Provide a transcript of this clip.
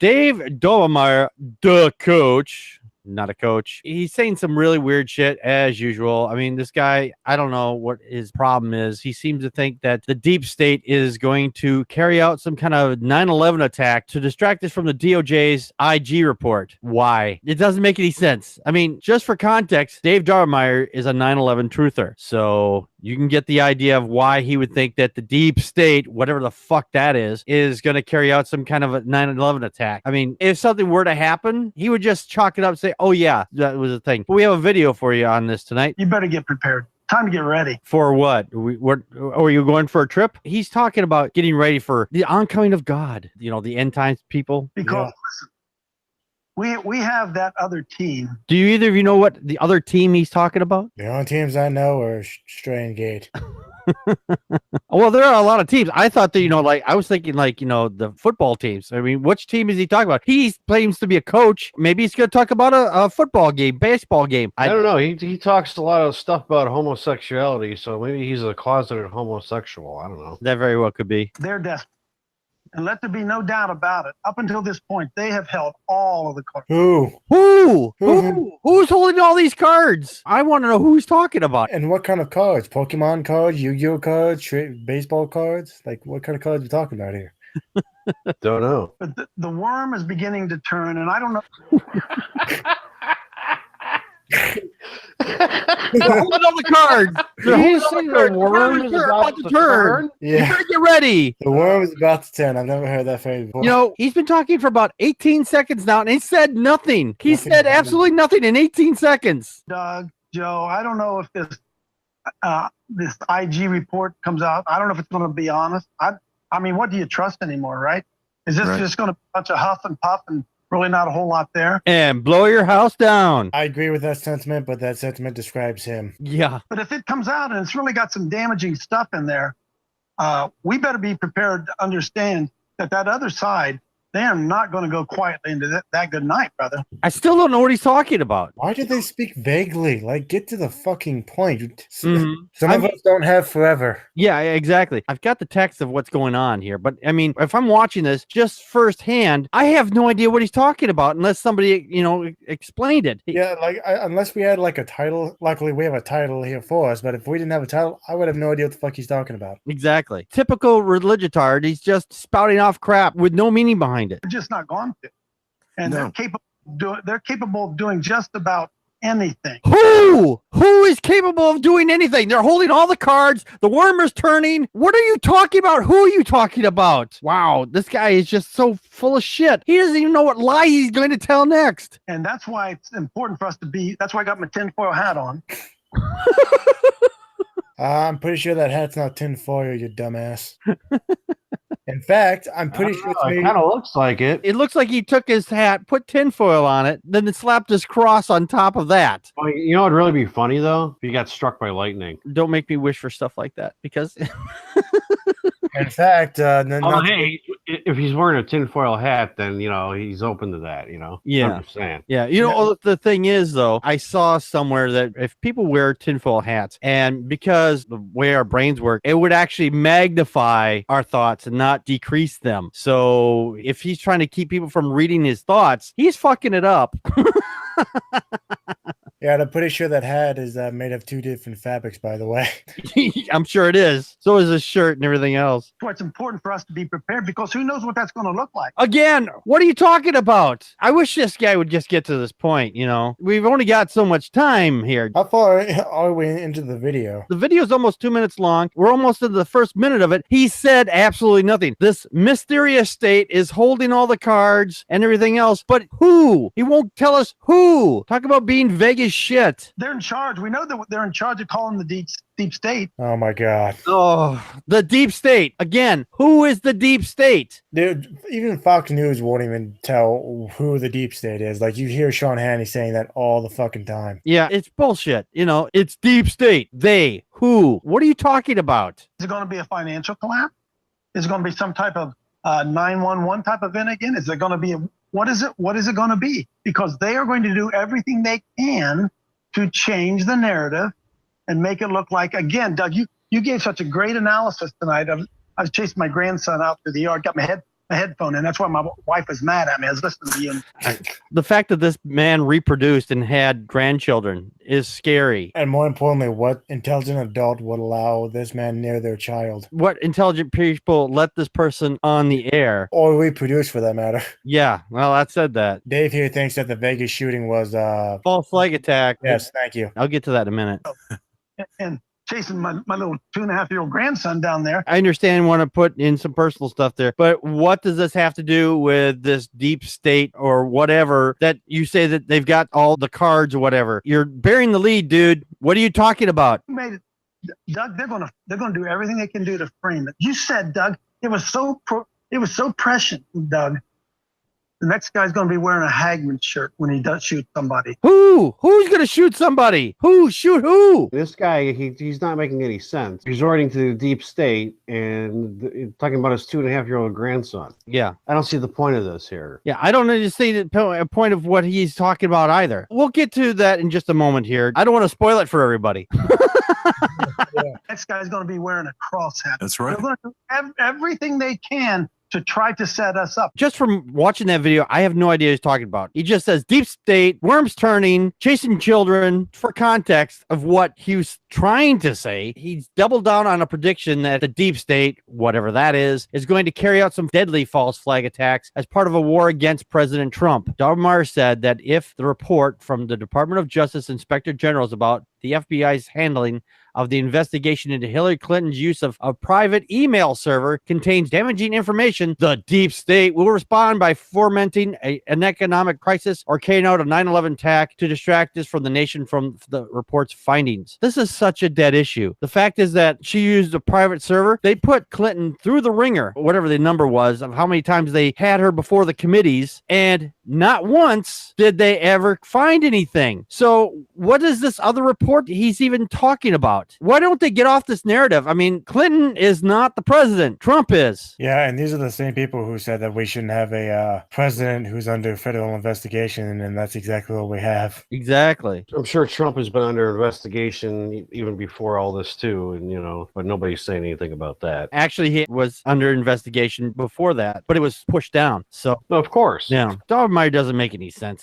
Dave Daubenmire, the coach, not a coach. He's saying some really weird shit as usual. I mean, this guy, I don't know what his problem is. He seems to think that the deep state is going to carry out some kind of 9/11 attack to distract us from the DOJ's IG report. Why? It doesn't make any sense. I mean, just for context, Dave Daubenmire is a 9/11 truther. So you can get the idea of why he would think that the deep state, whatever the fuck that is going to carry out some kind of a 9/11 attack. I mean, if something were to happen, he would just chalk it up and say, oh yeah, that was a thing. But we have a video for you on this tonight. You better get prepared. Time to get ready. For what? What? Are you going for a trip? He's talking about getting ready for the oncoming of God. You know, the end times people. Because listen, we have that other team. Do you either of you know what the other team he's talking about? The only teams I know are Stray Gate. Well, there are a lot of teams. I thought that, like, I was thinking, like, the football teams. I mean, which team is he talking about? He claims to be a coach. Maybe he's going to talk about a football game, baseball game. I don't know. He talks a lot of stuff about homosexuality, so maybe he's a closeted homosexual. I don't know. That very well could be. They're desperate. And let there be no doubt about it. Up until this point, they have held all of the cards. Who's holding all these cards? I want to know who's talking about. And what kind of cards? Pokemon cards, Yu-Gi-Oh cards, baseball cards? Like, what kind of cards are we talking about here? Don't know. But the worm is beginning to turn, and I don't know. They're holding all the cards. They're holding the worm is about to turn. Yeah. You better get ready. The worm is about to turn. I've never heard that phrase before. He's been talking for about 18 seconds now, and he said nothing. He said absolutely nothing in 18 seconds. Doug, Joe, I don't know if this IG report comes out. I don't know if it's going to be honest. I mean, what do you trust anymore, right? Is this just going to be a bunch of huff and puff and really not a whole lot there? And blow your house down. I agree with that sentiment, but that sentiment describes him. Yeah. But if it comes out and it's really got some damaging stuff in there, we better be prepared to understand that other side, they are not going to go quietly into that good night, brother. I still don't know what he's talking about. Why did they speak vaguely? Like, get to the fucking point. Some of us don't have forever. Yeah, exactly. I've got the text of what's going on here, but I mean, if I'm watching this just firsthand, I have no idea what he's talking about unless somebody, explained it. Yeah, like, unless we had like a title. Luckily, we have a title here for us, but if we didn't have a title, I would have no idea what the fuck he's talking about. Exactly. Typical religitard. He's just spouting off crap with no meaning behind it. They're just not going to. And they're capable of doing just about anything. Who is capable of doing anything? They're holding all the cards. The worm is turning. What are you talking about? Who are you talking about? Wow, this guy is just so full of shit. He doesn't even know what lie he's going to tell next. And that's why it's important for us to be, that's why I got my tinfoil hat on. I'm pretty sure that hat's not tinfoil, you dumbass. In fact, I'm pretty sure it's it kind of looks like it. It looks like he took his hat, put tinfoil on it, then slapped his cross on top of that. Well, you know, it'd really be funny though if he got struck by lightning. Don't make me wish for stuff like that, because in fact, hey, if he's wearing a tinfoil hat, then he's open to that. Yeah, I'm just saying. Yeah, the thing is though, I saw somewhere that if people wear tinfoil hats, and because the way our brains work, it would actually magnify our thoughts and not decrease them. So if he's trying to keep people from reading his thoughts, he's fucking it up. Yeah, I'm pretty sure that hat is made of two different fabrics, by the way. I'm sure it is. So is his shirt and everything else. That's why it's important for us to be prepared, because who knows what that's going to look like. Again, what are you talking about? I wish this guy would just get to this point, We've only got so much time here. How far are we into the video? The video is almost 2 minutes long. We're almost into the first minute of it. He said absolutely nothing. This mysterious state is holding all the cards and everything else, but who? He won't tell us who. Talk about being vague as shit. They're in charge. We know that they're in charge of calling the deep state. Oh my god. Oh, the deep state. Again, who is the deep state? Dude, even Fox News won't even tell who the deep state is. Like, you hear Sean Hannity saying that all the fucking time. Yeah, it's bullshit. It's deep state. They, who? What are you talking about? Is it going to be a financial collapse? Is it going to be some type of 911 type event again? Is it going to be what is it going to be? Because they are going to do everything they can to change the narrative and make it look like, again, Doug, you gave such a great analysis tonight. I was chasing my grandson out through the yard, got my headphone in. That's why my wife was mad at me. I was listening to you. The fact that this man reproduced and had grandchildren is scary. And more importantly, what intelligent adult would allow this man near their child? What intelligent people let this person on the air? Or reproduce, for that matter. Yeah, well, that said that. Dave here thinks that the Vegas shooting was False flag attack. Yes, thank you. I'll get to that in a minute. And chasing my little 2.5-year-old grandson down there. I understand, want to put in some personal stuff there, but what does this have to do with this deep state or whatever that you say that they've got all the cards or whatever? You're bearing the lead, dude. What are you talking about? You made it, Doug. They're gonna do everything they can do to frame it. You said, Doug, it was so prescient, Doug. The next guy's going to be wearing a Hagman shirt when he does shoot somebody. Who? Who's going to shoot somebody? Who? Shoot who? This guy, he's not making any sense. Resorting to the deep state and talking about his 2.5-year-old grandson. Yeah. I don't see the point of this here. Yeah, I don't understand the point of what he's talking about either. We'll get to that in just a moment here. I don't want to spoil it for everybody. Next guy's going to be wearing a cross hat. That's right. They're going to do everything they can to try to set us up. Just from watching that video, I have no idea what he's talking about. He just says deep state, worms turning, chasing children. For context of what he was trying to say, he's doubled down on a prediction that the deep state, whatever that is going to carry out some deadly false flag attacks as part of a war against President Trump. Daubenmire said that if the report from the Department of Justice Inspector Generals about the FBI's handling of the investigation into Hillary Clinton's use of a private email server contains damaging information, the deep state will respond by fomenting an economic crisis or carrying out a 9/11 attack to distract us from the nation from the report's findings. This is such a dead issue. The fact is that she used a private server. They put Clinton through the ringer, whatever the number was, of how many times they had her before the committees, and not once did they ever find anything. So what is this other report he's even talking about? Why don't they get off this narrative? I mean, Clinton is not the president. Trump is. Yeah, and these are the same people who said that we shouldn't have a president who's under federal investigation, and that's exactly what we have. Exactly. I'm sure Trump has been under investigation even before all this too, and but nobody's saying anything about that. Actually, he was under investigation before that, but it was pushed down. So, Of course. yeah, Daubenmire doesn't make any sense.